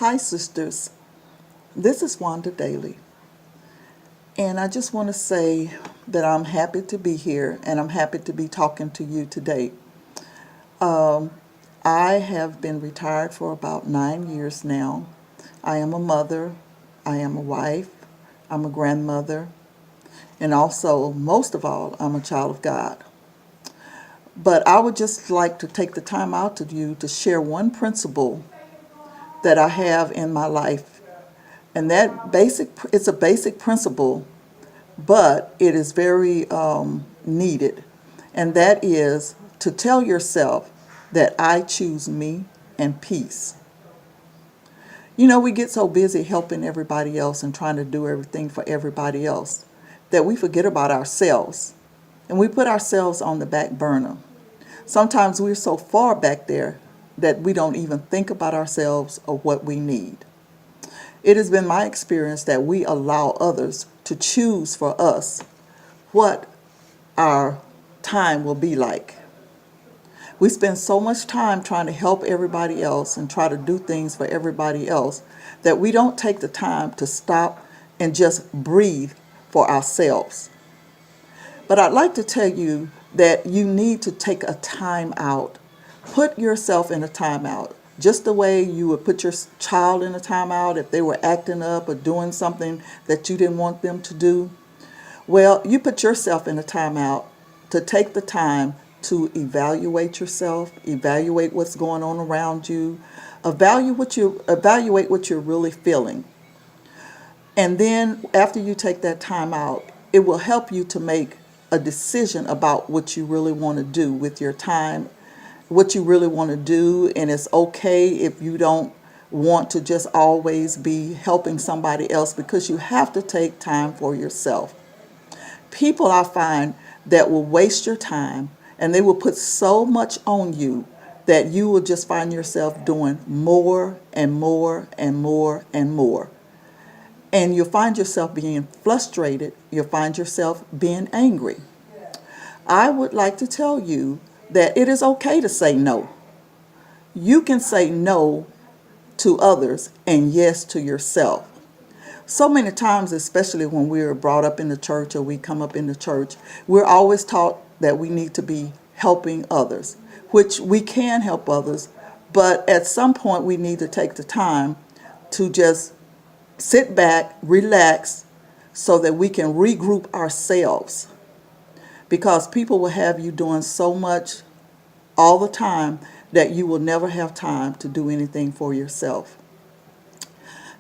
Hi, sisters. This is Wanda Daly, and I just want to say that I'm happy to be here and I'm happy to be talking to you today. Um, I have been retired for about 9 years now. I am a mother, I am a wife, I'm a grandmother, and also, most of all, I'm a child of God. But I would just like to take the time out to you to share one principle that I have in my life. And it's a basic principle, but it is very needed. And that is to tell yourself that I choose me and peace. You know, we get so busy helping everybody else and trying to do everything for everybody else that we forget about ourselves and we put ourselves on the back burner. Sometimes we're so far back there that we don't even think about ourselves or what we need. It has been my experience that we allow others to choose for us what our time will be like. We spend so much time trying to help everybody else and try to do things for everybody else that we don't take the time to stop and just breathe for ourselves. But I'd like to tell you that you need to take a time out. Put yourself in a timeout, just the way you would put your child in a timeout if they were acting up or doing something that you didn't want them to do. Well, you put yourself in a timeout to take the time to evaluate yourself, evaluate what's going on around you, evaluate what you're really feeling. And then after you take that time out, it will help you to make a decision about what you really want to do with your time, what you really want to do. And it's okay if you don't want to just always be helping somebody else, because you have to take time for yourself. People I find that will waste your time and they will put so much on you that you will just find yourself doing more and more and more and more. And you'll find yourself being frustrated. You'll find yourself being angry. I would like to tell you that it is okay to say no. You can say no to others and yes to yourself. So many times, especially when we're brought up in the church or we come up in the church, we're always taught that we need to be helping others, which we can help others, but at some point we need to take the time to just sit back, relax, so that we can regroup ourselves. Because people will have you doing so much all the time that you will never have time to do anything for yourself.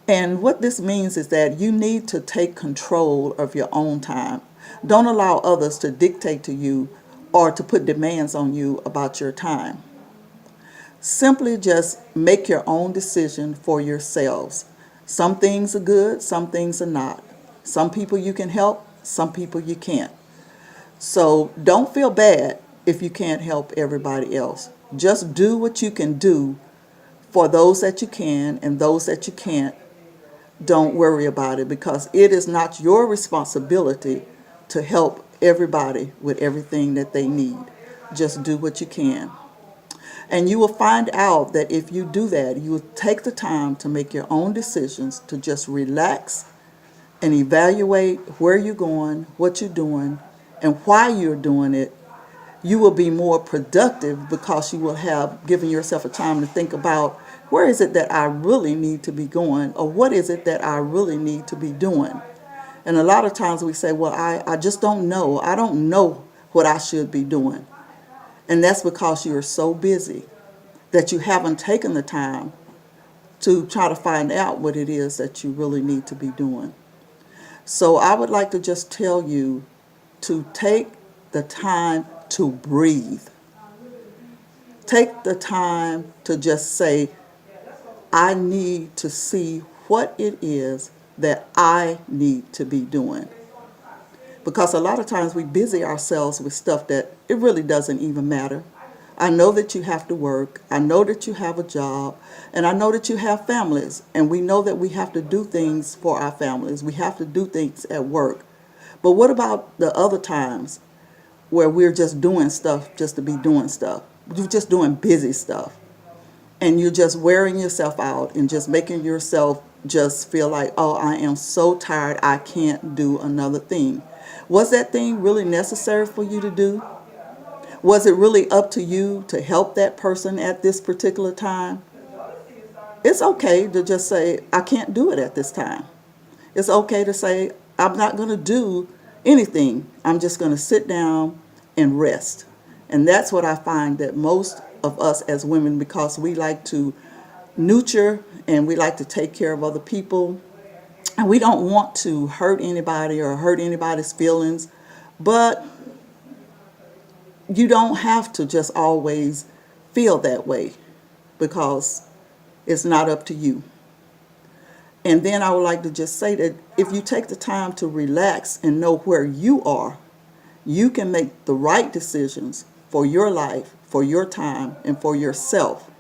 And what this means is that you need to take control of your own time. Don't allow others to dictate to you or to put demands on you about your time. Simply just make your own decision for yourselves. Some things are good, some things are not. Some people you can help, some people you can't. So don't feel bad if you can't help everybody else. Just do what you can do for those that you can, and those that you can't, don't worry about it, because it is not your responsibility to help everybody with everything that they need. Just do what you can. And you will find out that if you do that, you will take the time to make your own decisions, to just relax and evaluate where you're going, what you're doing, and why you're doing it. You will be more productive because you will have given yourself a time to think about, where is it that I really need to be going, or what is it that I really need to be doing. And a lot of times we say, well, I just don't know. I don't know what I should be doing. And that's because you're so busy that you haven't taken the time to try to find out what it is that you really need to be doing. So I would like to just tell you to take the time to breathe. Take the time to just say, I need to see what it is that I need to be doing. Because a lot of times we busy ourselves with stuff that it really doesn't even matter. I know that you have to work. I know that you have a job. And I know that you have families. And we know that we have to do things for our families. We have to do things at work. But what about the other times where we're just doing stuff just to be doing stuff? We're just doing busy stuff. and you're just wearing yourself out and just making yourself just feel like, oh, I am so tired, I can't do another thing. Was that thing really necessary for you to do? Was it really up to you to help that person at this particular time? It's okay to just say, I can't do it at this time. It's okay to say, I'm not going to do anything. I'm just going to sit down and rest. And that's what I find that most of us as women, because we like to nurture and we like to take care of other people, and we don't want to hurt anybody or hurt anybody's feelings, but you don't have to just always feel that way because it's not up to you. And then I would like to just say that if you take the time to relax and know where you are, you can make the right decisions for your life, for your time, and for yourself.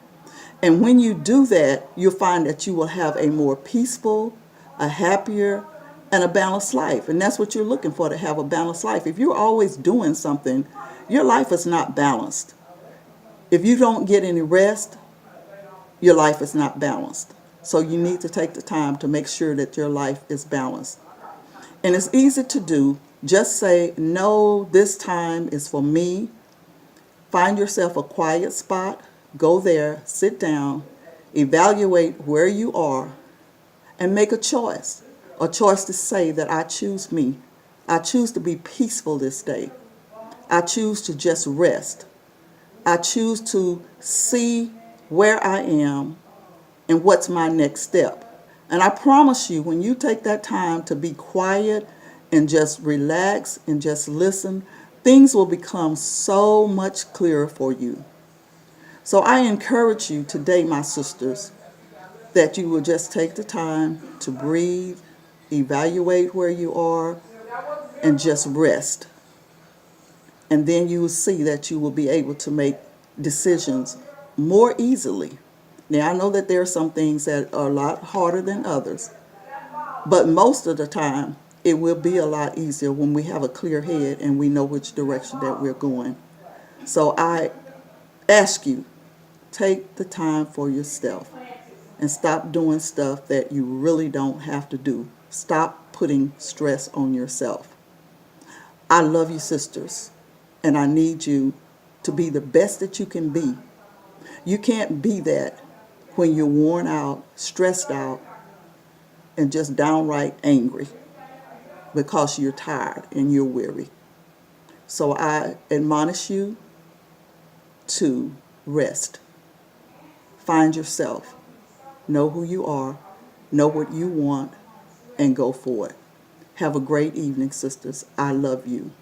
And when you do that, you'll find that you will have a more peaceful, a happier, and a balanced life. And that's what you're looking for, to have a balanced life. If you're always doing something, your life is not balanced. If you don't get any rest, your life is not balanced. So you need to take the time to make sure that your life is balanced. And it's easy to do. Just say, no, this time is for me. Find yourself a quiet spot. Go there, sit down, evaluate where you are, and make a choice. A choice to say that I choose me. I choose to be peaceful this day. I choose to just rest. I choose to see where I am and what's my next step. And I promise you, when you take that time to be quiet and just relax and just listen, things will become so much clearer for you. So I encourage you today, my sisters, that you will just take the time to breathe, evaluate where you are, and just rest. And then you will see that you will be able to make decisions more easily. Now, I know that there are some things that are a lot harder than others, but most of the time, it will be a lot easier when we have a clear head and we know which direction that we're going. So I ask you, take the time for yourself and stop doing stuff that you really don't have to do. Stop putting stress on yourself. I love you, sisters, and I need you to be the best that you can be. You can't be that when you're worn out, stressed out, and just downright angry because you're tired and you're weary. So I admonish you to rest. Find yourself. Know who you are. Know what you want, and go for it. Have a great evening, sisters. I love you.